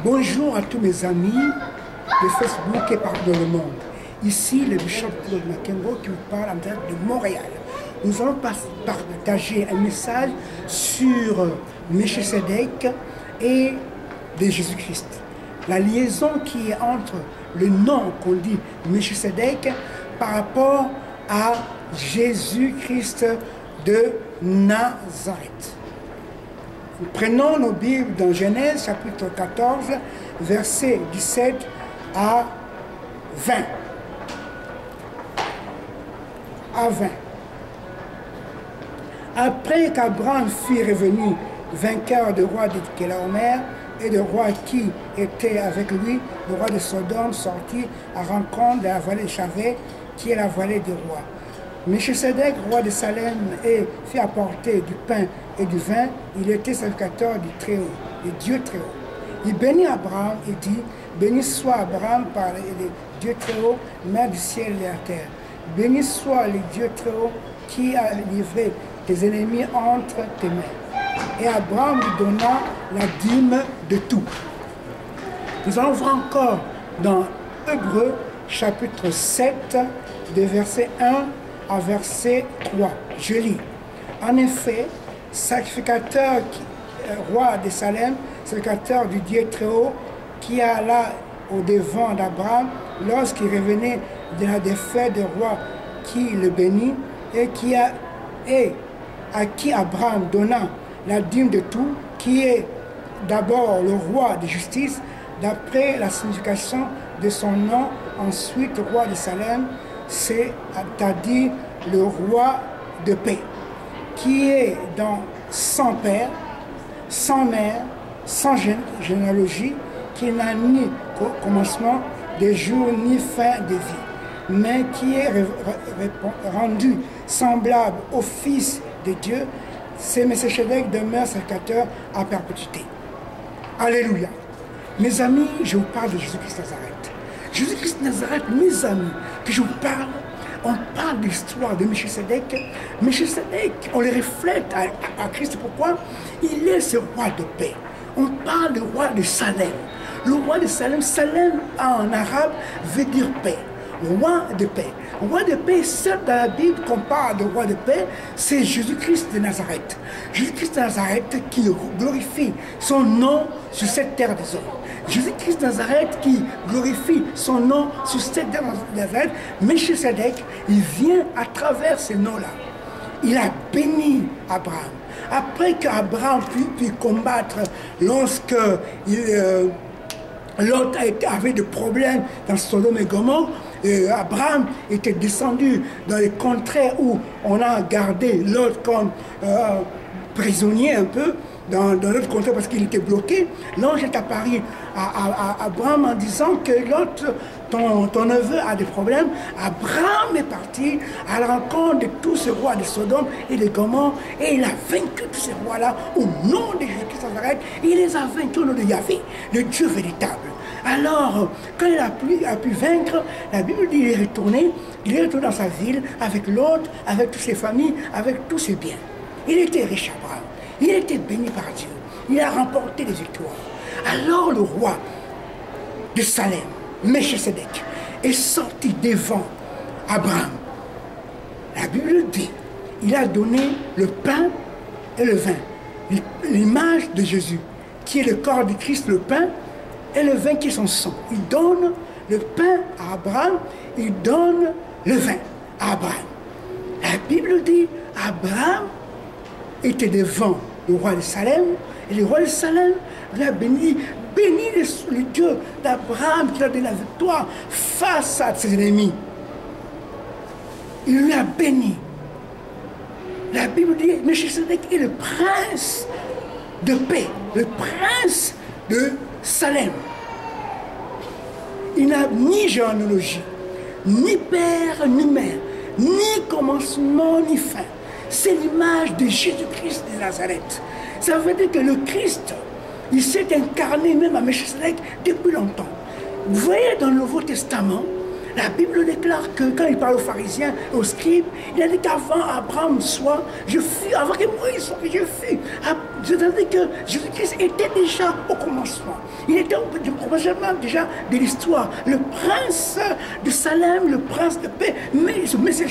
Bonjour à tous mes amis de Facebook et partout dans le monde. Ici le bishop Claude Makengo qui vous parle en direct de Montréal. Nous allons partager un message sur Melchisedec et de Jésus-Christ. La liaison qui est entre le nom qu'on dit Melchisedec par rapport à Jésus-Christ de Nazareth. Nous prenons nos Bibles dans Genèse chapitre 14, versets 17 à 20. Après qu'Abraham fut revenu vainqueur du roi de Kélaomer et du roi qui était avec lui, le roi de Sodome sortit à rencontre de la vallée de Chavé, qui est la vallée du roi. Melchisedec, roi de Salem, et fit apporter du pain et du vin. Il était sacrificateur du Très-Haut, du Dieu Très-Haut. Il bénit Abraham et dit, béni soit Abraham par le Dieu Très-Haut, maître du ciel et de la terre. Béni soit le Dieu Très-Haut qui a livré tes ennemis entre tes mains. Et Abraham lui donna la dîme de tout. Nous allons voir encore dans Hébreux chapitre 7, de verset 1 à verset 3. Je lis. En effet, sacrificateur, roi de Salem, sacrificateur du Dieu Très-Haut, qui alla au devant d'Abraham lorsqu'il revenait de la défaite du roi qui le bénit et à qui Abraham donna la dîme de tout, qui est d'abord le roi de justice, d'après la signification de son nom, ensuite roi de Salem, c'est-à-dire le roi de paix, qui est dans sans père, sans mère, sans généalogie, qui n'a ni commencement de jour ni fin de vie, mais qui est rendu semblable au Fils de Dieu. C'est Melchisedec demeure sacrificateur à perpétuité. Alléluia. Mes amis, je vous parle de Jésus-Christ Nazareth. Jésus-Christ Nazareth, mes amis, que je vous parle, on parle de l'histoire de Melchisedec. Melchisedec, on le reflète à Christ. Pourquoi? Il est ce roi de paix. On parle du roi de Salem. Le roi de Salem, Salem en arabe veut dire paix. Roi de paix. Roi de paix, certes dans la Bible qu'on parle de roi de paix, c'est Jésus-Christ de Nazareth. Jésus-Christ de Nazareth qui glorifie son nom sur cette terre des hommes. Jésus-Christ de Nazareth qui glorifie son nom sur cette terre de Nazareth. Melchisedec, il vient à travers ce nom-là. Il a béni Abraham. Après qu'Abraham pu combattre lorsque l'autre avait des problèmes dans Sodome et Gomorrhe, Abraham était descendu dans les contrées où on a gardé l'autre comme prisonnier un peu, dans l'autre contrée parce qu'il était bloqué. L'ange est apparu à Abraham en disant que l'autre, ton neveu a des problèmes. Abraham est parti à la rencontre de tous ces rois de Sodome et de Gomorrhe et il a vaincu tous ces rois-là au nom de Jésus-Christ de Nazareth. Il les a vaincus au nom de Yahvé, le Dieu véritable. Alors, quand il a pu vaincre, la Bible dit qu'il est retourné dans sa ville avec l'autre, avec toutes ses familles, avec tous ses biens. Il était riche, Abraham. Il était béni par Dieu. Il a remporté des victoires. Alors le roi de Salem, Melchisedec, est sorti devant Abraham. La Bible dit, il a donné le pain et le vin. L'image de Jésus, qui est le corps de Christ, le pain, et le vin qui est son sang. Il donne le pain à Abraham, il donne le vin à Abraham. La Bible dit, Abraham était devant le roi de Salem, et le roi de Salem l'a béni, le Dieu d'Abraham qui a donné la victoire face à ses ennemis. Il lui a béni. La Bible dit, Melchisedec est le prince de paix, le prince de Salem. Il n'a ni généalogie, ni père, ni mère, ni commencement, ni fin. C'est l'image de Jésus-Christ de Nazareth. Ça veut dire que le Christ, il s'est incarné même à Melchisedec depuis longtemps. Vous voyez dans le Nouveau Testament, La Bible déclare que quand il parle aux pharisiens, aux scribes, il a dit qu'avant Abraham soit, je fus, avant que Moïse soit, que je fus. C'est-à-dire que Jésus-Christ était déjà au commencement. Il était au commencement déjà de l'histoire. Le prince de Salem, le prince de paix, mais ce Messie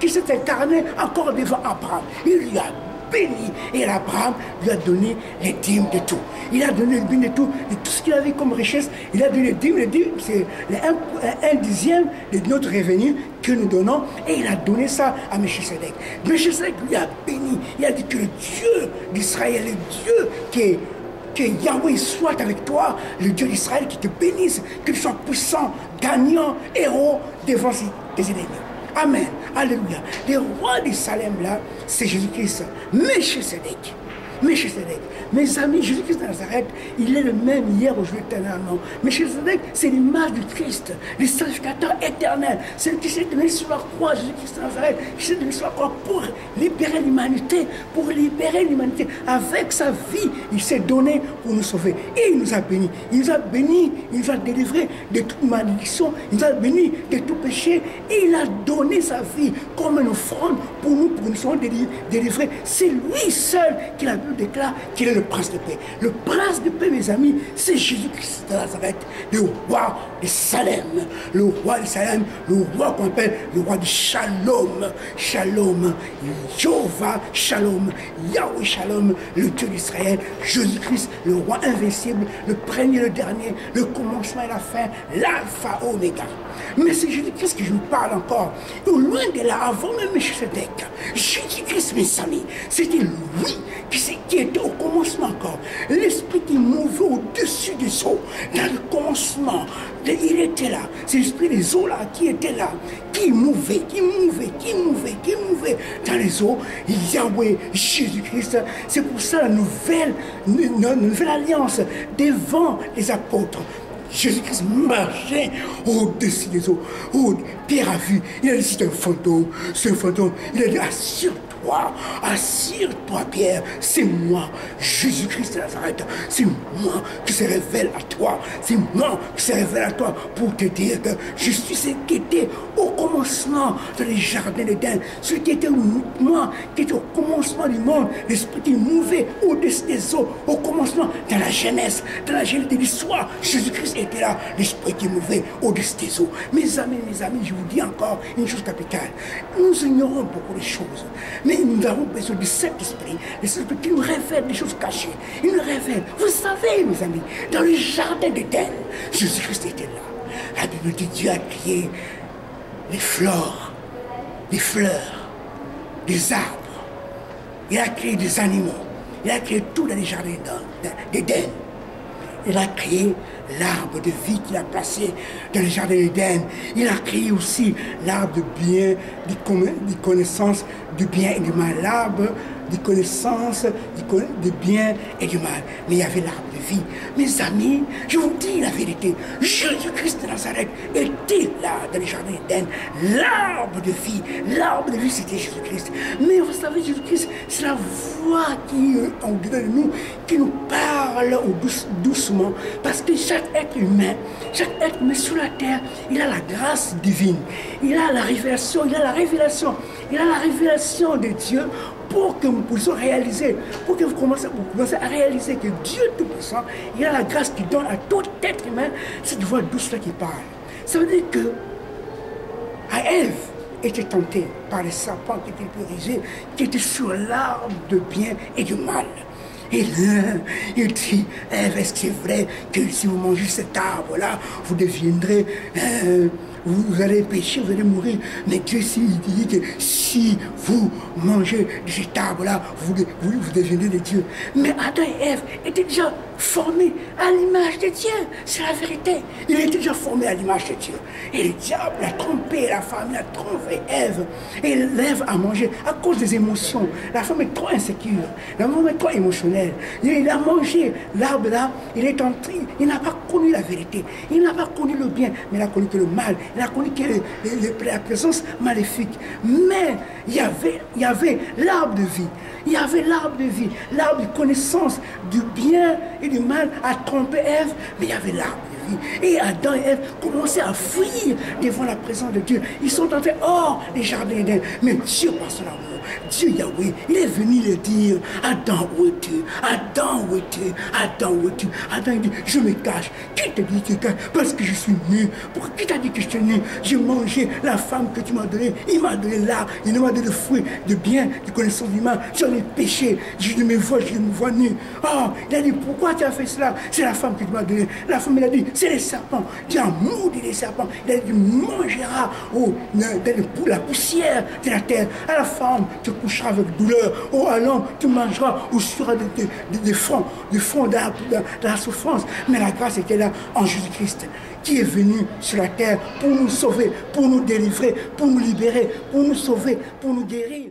qui s'est incarné encore devant Abraham. Il lui a béni. Et Abraham lui a donné les dîmes de tout. Il a donné les dîmes de tout ce qu'il avait comme richesse. Il a donné les dîmes, c'est un dixième de notre revenu que nous donnons. Et il a donné ça à Melchisedec. Melchisedec lui a béni. Il a dit que le Dieu d'Israël, le Dieu que Yahweh soit avec toi, le Dieu d'Israël qui te bénisse, que tu sois puissant, gagnant, héros devant tes ennemis. Amen. Alléluia. Le roi de Salem là, c'est Jésus-Christ. Melchisedec. Mes amis, Jésus-Christ de Nazareth, il est le même hier, aujourd'hui, éternellement. Melchisedec, c'est l'image du Christ, le sacrificateur éternel. C'est le qui s'est donné sur la croix, Jésus-Christ de Nazareth, qui s'est donné sur la croix pour libérer l'humanité, Avec sa vie, il s'est donné pour nous sauver. Et il nous a bénis. Il nous a bénis, il nous a délivrés de toute malédiction, il nous a bénis de tout péché. Et il a donné sa vie comme une offrande pour nous soyons délivrés. C'est lui seul qui la Bible déclare qu'il est le prince de paix. Le prince de paix, mes amis, c'est Jésus-Christ de Nazareth, le roi de Salem. Le roi de Salem, le roi qu'on appelle le roi du Shalom. Shalom. Jéhovah, Shalom. Yahweh, Shalom. Le Dieu d'Israël. Jésus-Christ, le roi invincible, le premier, le dernier, le commencement et la fin, l'alpha, oméga. Mais c'est Jésus-Christ que je vous parle encore. Et loin de là, avant même Melchisedec, Jésus-Christ, mes amis, c'était lui qui était au commencement encore. L'esprit qui mouvait au-dessus des eaux, dans le commencement, il était là. C'est l'esprit des eaux là qui était là, qui mouvait dans les eaux. Yahweh, Jésus-Christ, c'est pour ça la nouvelle alliance devant les apôtres. Jésus-Christ marchait au-dessus des eaux. Oh, Pierre a vu, il a dit c'est un fantôme, il a dit assure-toi Pierre, c'est moi, Jésus-Christ de Nazareth, c'est moi qui se révèle à toi, pour te dire que je suis ce qui était au commencement dans les jardins d'Éden, ce qui était moi, qui était au commencement du monde, l'esprit qui mouvait au-dessus des eaux, au commencement, dans la jeunesse de l'histoire, Jésus-Christ était là, l'esprit qui mouvait au-dessus des eaux. Mes amis, je vous dis encore une chose capitale, nous ignorons beaucoup de choses, mais nous avons besoin de cet esprit qui nous révèle des choses cachées. Il nous révèle. Vous savez, mes amis, dans le jardin d'Éden, Jésus-Christ était là. La Bible dit Dieu a créé les fleurs, des arbres. Il a créé des animaux. Il a créé tout dans les jardins d'Éden. Il a créé l'arbre de vie qu'il a placé dans le jardin d'Éden. Il a créé aussi l'arbre de bien, de connaissance du bien et du mal. L'arbre de connaissance du bien et du mal. Mais il y avait l'arbre de vie. Mes amis, je vous dis la vérité. Jésus-Christ de Nazareth était là dans le jardin d'Éden. L'arbre de vie. L'arbre de vie, c'était Jésus-Christ. Mais vous savez, Jésus-Christ, c'est la voix qui est en dedans de nous, qui nous parle doucement. Parce que chaque être humain sur la terre, il a la grâce divine. Il a la révélation de Dieu pour que nous puissions réaliser, pour que vous commenciez à réaliser que Dieu Tout-Puissant, il a la grâce qui donne à tout être humain cette voix douce-là qui parle. Ça veut dire que Ève était tentée par les serpents qui étaient purifiés, qui étaient sur l'arbre de bien et du mal. Et là, il dit, Ève, est-ce que c'est vrai que si vous mangez cet arbre-là, vous deviendrez... vous allez pécher, vous allez mourir. Mais Dieu, il dit que si vous mangez de cet arbre-là, vous devenez des dieux. Mais Adam et Ève étaient déjà formés à l'image de Dieu. C'est la vérité. Il était déjà formé à l'image de Dieu. Et le diable a trompé la femme, il a trompé Ève. Et l'Ève a mangé à cause des émotions. La femme est trop insécure. La femme est trop émotionnelle. Il a mangé l'arbre-là, il est entré, il n'a pas connu la vérité. Il n'a pas connu le bien, mais il a connu que le mal. Il a connu que la présence maléfique. Mais il y avait l'arbre de vie. Il y avait l'arbre de vie, l'arbre de connaissance du bien et du mal a trompé Ève, mais il y avait l'arbre de vie. vie. Et Adam et Ève commençaient à fuir devant la présence de Dieu. Ils sont entrés hors des jardins d'Éden. Mais Dieu, par son amour, Dieu Yahweh, il est venu leur dire, Adam, où es-tu? Adam, où es-tu? Adam, où es-tu? Adam, il dit, je me cache. Qui te dit que tu te caches? Parce que je suis nu. Pourquoi? Qui t'a dit que je suis nu? J'ai mangé la femme que tu m'as donnée. Il m'a donné l'arbre. Il m'a donné le fruit de bien, de connaissance du mal. J'en ai péché. Je me vois nu. Oh, il a dit, pourquoi tu as fait cela? C'est la femme que tu m'as donnée. La femme, il a dit, c'est les serpents. Tu as maudit les serpents. Il a dit, tu mangeras la poussière de la terre. À la femme, tu coucheras avec douleur. Oh, à l'homme, tu mangeras ou seras des fonds de la souffrance. Mais la grâce était là en Jésus-Christ, qui est venu sur la terre pour nous sauver, pour nous délivrer, pour nous libérer, pour nous sauver, pour nous guérir.